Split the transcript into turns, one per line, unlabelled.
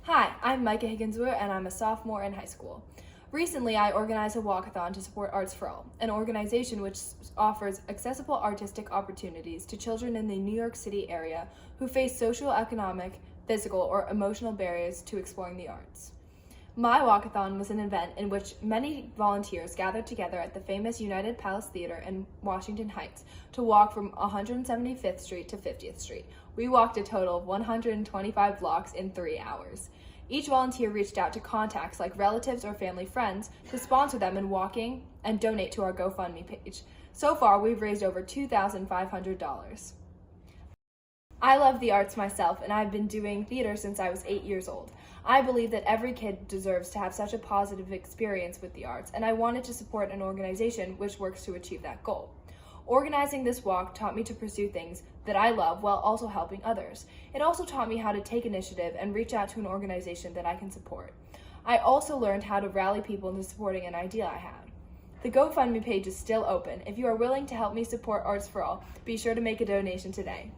Hi, I'm Micah Higginsworth and I'm a sophomore in high school. Recently, I organized a walkathon to support Arts for All, an organization which offers accessible artistic opportunities to children in the New York City area who face social, economic, physical, or emotional barriers to exploring the arts. My walkathon was an event in which many volunteers gathered together at the famous United Palace Theater in Washington Heights to walk from 175th Street to 50th Street. We walked a total of 125 blocks in 3 hours. Each volunteer reached out to contacts like relatives or family friends to sponsor them in walking and donate to our GoFundMe page. So far, we've raised over $2,500. I love the arts myself, and I've been doing theater since I was 8 years old. I believe that every kid deserves to have such a positive experience with the arts, and I wanted to support an organization which works to achieve that goal. Organizing this walk taught me to pursue things that I love while also helping others. It also taught me how to take initiative and reach out to an organization that I can support. I also learned how to rally people into supporting an idea I had. The GoFundMe page is still open. If you are willing to help me support Arts for All, be sure to make a donation today.